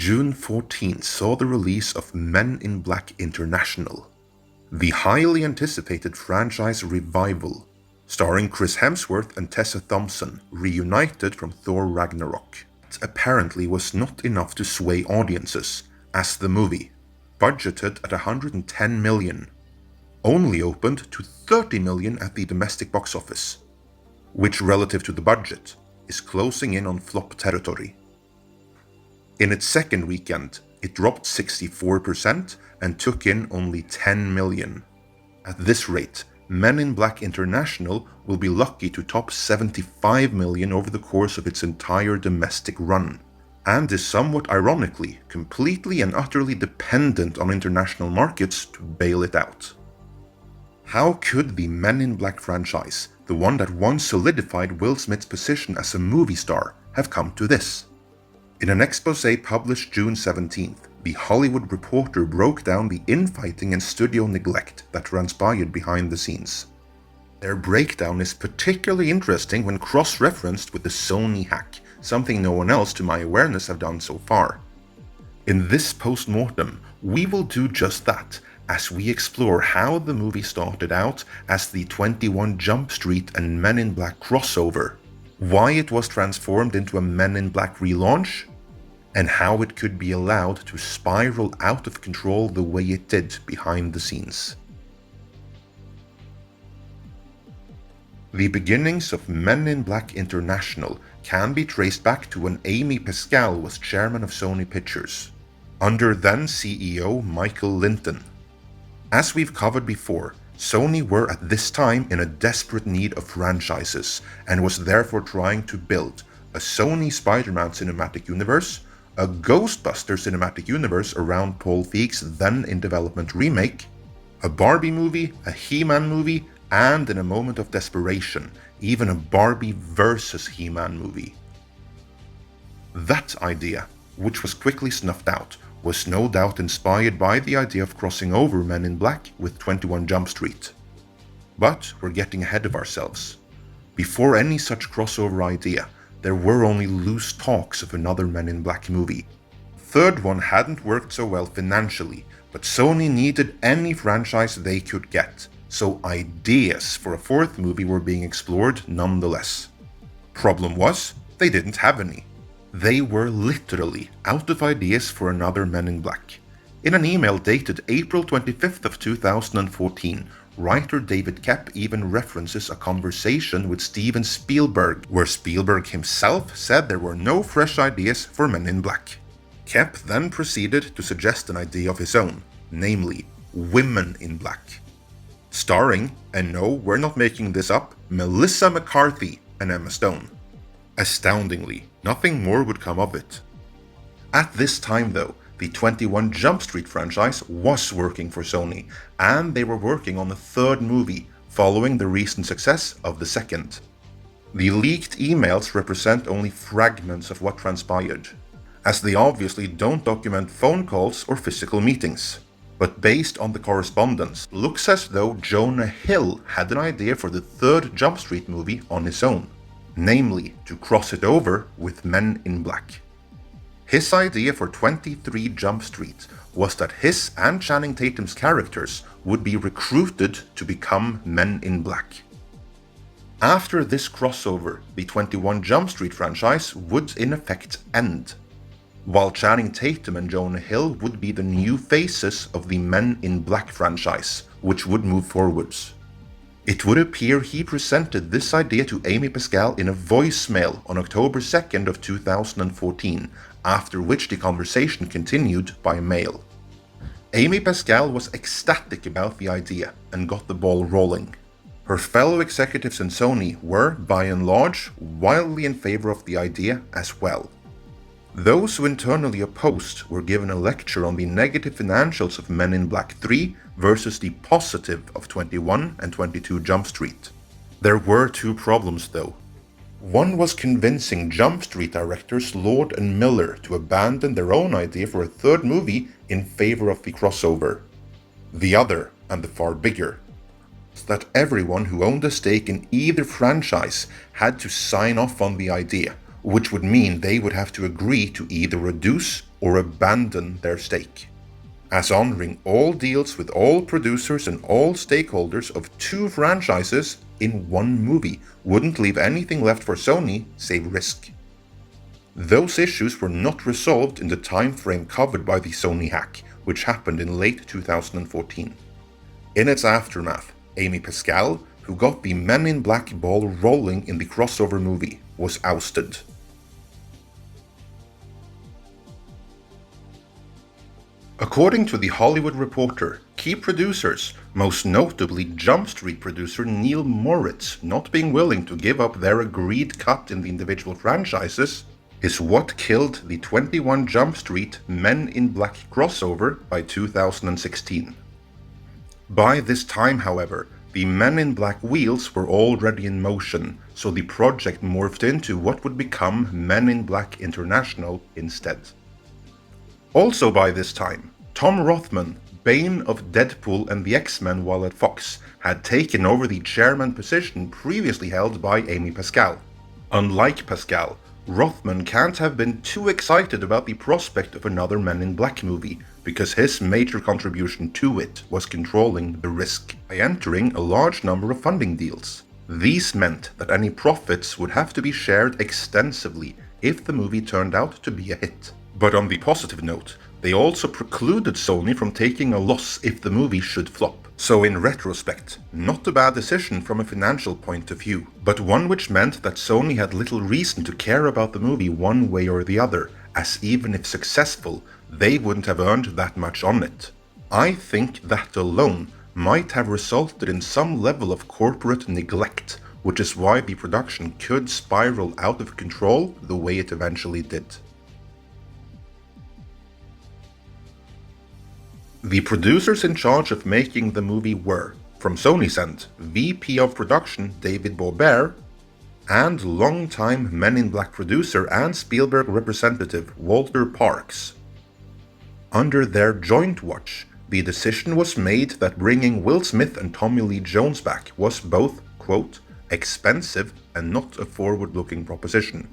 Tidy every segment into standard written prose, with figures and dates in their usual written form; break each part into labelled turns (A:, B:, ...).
A: June 14th saw the release of Men in Black International, the highly anticipated franchise revival, starring Chris Hemsworth and Tessa Thompson, reunited from Thor Ragnarok. It apparently was not enough to sway audiences, as the movie, budgeted at $110 million, only opened to $30 million at the domestic box office, which relative to the budget is closing in on flop territory. In its second weekend, it dropped 64% and took in only $10 million. At this rate, Men in Black International will be lucky to top $75 million over the course of its entire domestic run, and is somewhat ironically completely and utterly dependent on international markets to bail it out. How could the Men in Black franchise, the one that once solidified Will Smith's position as a movie star, have come to this? In an exposé published June 17th, The Hollywood Reporter broke down the infighting and studio neglect that transpired behind the scenes. Their breakdown is particularly interesting when cross-referenced with the Sony hack, something no one else to my awareness have done so far. In this post-mortem, we will do just that, as we explore how the movie started out as the 21 Jump Street and Men in Black crossover, why it was transformed into a Men in Black relaunch, and how it could be allowed to spiral out of control the way it did behind the scenes. The beginnings of Men in Black International can be traced back to when Amy Pascal was chairman of Sony Pictures, under then CEO Michael Linton. As we've covered before, Sony were at this time in a desperate need of franchises and was therefore trying to build a Sony Spider-Man cinematic universe, a Ghostbusters cinematic universe around Paul Feig's then in development remake, a Barbie movie, a He-Man movie, and in a moment of desperation, even a Barbie versus He-Man movie. That idea, which was quickly snuffed out, was no doubt inspired by the idea of crossing over Men in Black with 21 Jump Street. But we're getting ahead of ourselves. Before any such crossover idea, there were only loose talks of another Men in Black movie. The third one hadn't worked so well financially, but Sony needed any franchise they could get, so ideas for a fourth movie were being explored nonetheless. Problem was, they didn't have any. They were literally out of ideas for another Men in Black. In an email dated April 25th of 2014, writer David Koepp even references a conversation with Steven Spielberg, where Spielberg himself said there were no fresh ideas for Men in Black. Koepp then proceeded to suggest an idea of his own, namely, Women in Black. Starring, and no, we're not making this up, Melissa McCarthy and Emma Stone. Astoundingly, nothing more would come of it. At this time though, the 21 Jump Street franchise was working for Sony, and they were working on a third movie, following the recent success of the second. The leaked emails represent only fragments of what transpired, as they obviously don't document phone calls or physical meetings. But based on the correspondence, looks as though Jonah Hill had an idea for the third Jump Street movie on his own, namely to cross it over with Men in Black. His idea for 23 Jump Street was that his and Channing Tatum's characters would be recruited to become Men in Black. After this crossover, the 21 Jump Street franchise would in effect end, while Channing Tatum and Jonah Hill would be the new faces of the Men in Black franchise, which would move forwards. It would appear he presented this idea to Amy Pascal in a voicemail on October 2nd of 2014, after which the conversation continued by mail. Amy Pascal was ecstatic about the idea and got the ball rolling. Her fellow executives in Sony were, by and large, wildly in favor of the idea as well. Those who internally opposed were given a lecture on the negative financials of Men in Black 3 versus the positive of 21 and 22 Jump Street. There were two problems though. One was convincing Jump Street directors Lord and Miller to abandon their own idea for a third movie in favor of the crossover. The other, and the far bigger, was that everyone who owned a stake in either franchise had to sign off on the idea, which would mean they would have to agree to either reduce or abandon their stake, as honoring all deals with all producers and all stakeholders of 2 franchises in one movie wouldn't leave anything left for Sony save risk. Those issues were not resolved in the time frame covered by the Sony hack, which happened in late 2014. In its aftermath, Amy Pascal, who got the Men in Black ball rolling in the crossover movie, was ousted. According to The Hollywood Reporter, key producers, most notably Jump Street producer Neil Moritz, not being willing to give up their agreed cut in the individual franchises, is what killed the 21 Jump Street Men in Black crossover by 2016. By this time, however, the Men in Black wheels were already in motion, so the project morphed into what would become Men in Black International instead. Also by this time, Tom Rothman, bane of Deadpool and the X-Men while at Fox, had taken over the chairman position previously held by Amy Pascal. Unlike Pascal, Rothman can't have been too excited about the prospect of another Men in Black movie, because his major contribution to it was controlling the risk by entering a large number of funding deals. These meant that any profits would have to be shared extensively if the movie turned out to be a hit. But on the positive note, they also precluded Sony from taking a loss if the movie should flop. So in retrospect, not a bad decision from a financial point of view, but one which meant that Sony had little reason to care about the movie one way or the other, as even if successful, they wouldn't have earned that much on it. I think that alone might have resulted in some level of corporate neglect, which is why the production could spiral out of control the way it eventually did. The producers in charge of making the movie were, from Sony's end, VP of Production David Borbert and longtime Men in Black producer and Spielberg representative Walter Parkes. Under their joint watch, the decision was made that bringing Will Smith and Tommy Lee Jones back was both, quote, expensive and not a forward-looking proposition.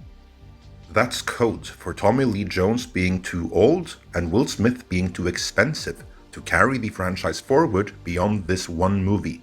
A: That's code for Tommy Lee Jones being too old and Will Smith being too expensive to carry the franchise forward beyond this one movie.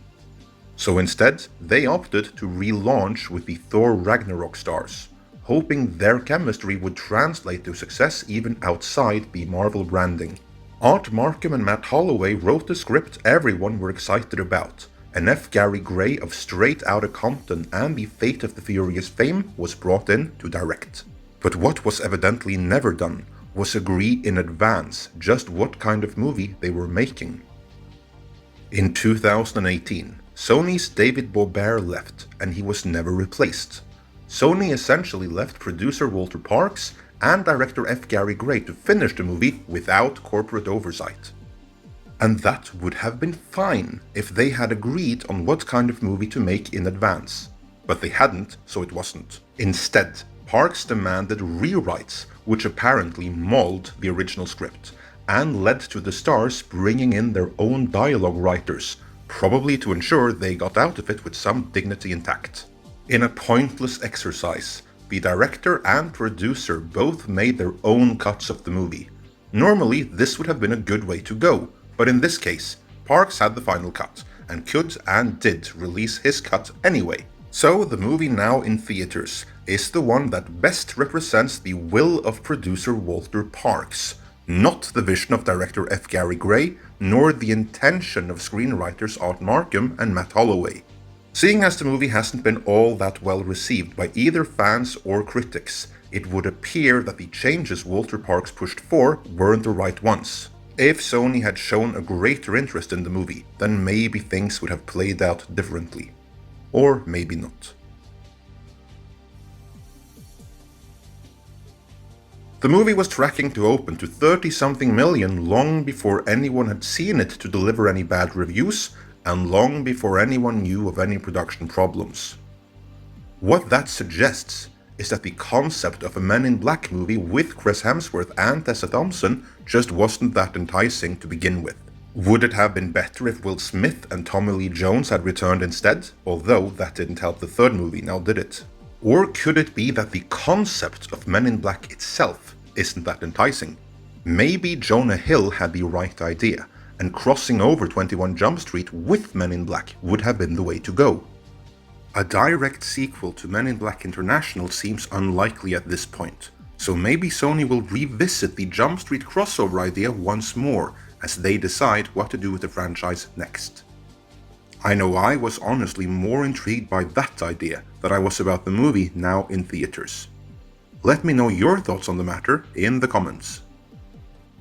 A: So instead, they opted to relaunch with the Thor Ragnarok stars, hoping their chemistry would translate to success even outside the Marvel branding. Art Markham and Matt Holloway wrote the script everyone were excited about, and F. Gary Gray of Straight Outta Compton and the Fate of the Furious fame was brought in to direct. But what was evidently never done was agree in advance just what kind of movie they were making. In 2018, Sony's David Borbert left and he was never replaced. Sony essentially left producer Walter Parkes and director F. Gary Gray to finish the movie without corporate oversight. And that would have been fine if they had agreed on what kind of movie to make in advance. But they hadn't, so it wasn't. Instead, Parkes demanded rewrites, which apparently mauled the original script, and led to the stars bringing in their own dialogue writers, probably to ensure they got out of it with some dignity intact. In a pointless exercise, the director and producer both made their own cuts of the movie. Normally, this would have been a good way to go, but in this case, Parkes had the final cut, and could and did release his cut anyway. So the movie now in theaters is the one that best represents the will of producer Walter Parkes, not the vision of director F. Gary Gray, nor the intention of screenwriters Art Markham and Matt Holloway. Seeing as the movie hasn't been all that well received by either fans or critics, it would appear that the changes Walter Parkes pushed for weren't the right ones. If Sony had shown a greater interest in the movie, then maybe things would have played out differently. Or maybe not. The movie was tracking to open to 30-something million long before anyone had seen it to deliver any bad reviews, and long before anyone knew of any production problems. What that suggests is that the concept of a Men in Black movie with Chris Hemsworth and Tessa Thompson just wasn't that enticing to begin with. Would it have been better if Will Smith and Tommy Lee Jones had returned instead? Although that didn't help the third movie, now did it? Or could it be that the concept of Men in Black itself isn't that enticing? Maybe Jonah Hill had the right idea, and crossing over 21 Jump Street with Men in Black would have been the way to go. A direct sequel to Men in Black International seems unlikely at this point, so maybe Sony will revisit the Jump Street crossover idea once more as they decide what to do with the franchise next. I know I was honestly more intrigued by that idea than I was about the movie now in theaters. Let me know your thoughts on the matter in the comments.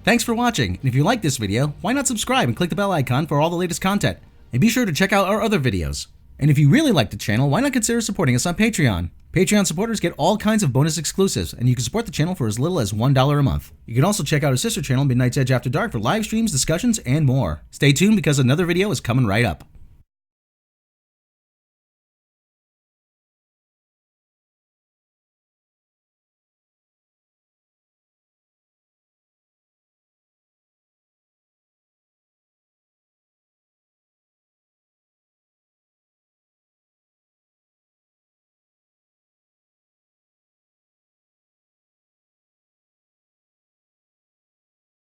B: Thanks for watching, and if you like this video, why not subscribe and click the bell icon for all the latest content? And be sure to check out our other videos. And if you really like the channel, why not consider supporting us on Patreon? Patreon supporters get all kinds of bonus exclusives, and you can support the channel for as little as $1 a month. You can also check out our sister channel, Midnight's Edge After Dark, for live streams, discussions, and more. Stay tuned because another video is coming right up.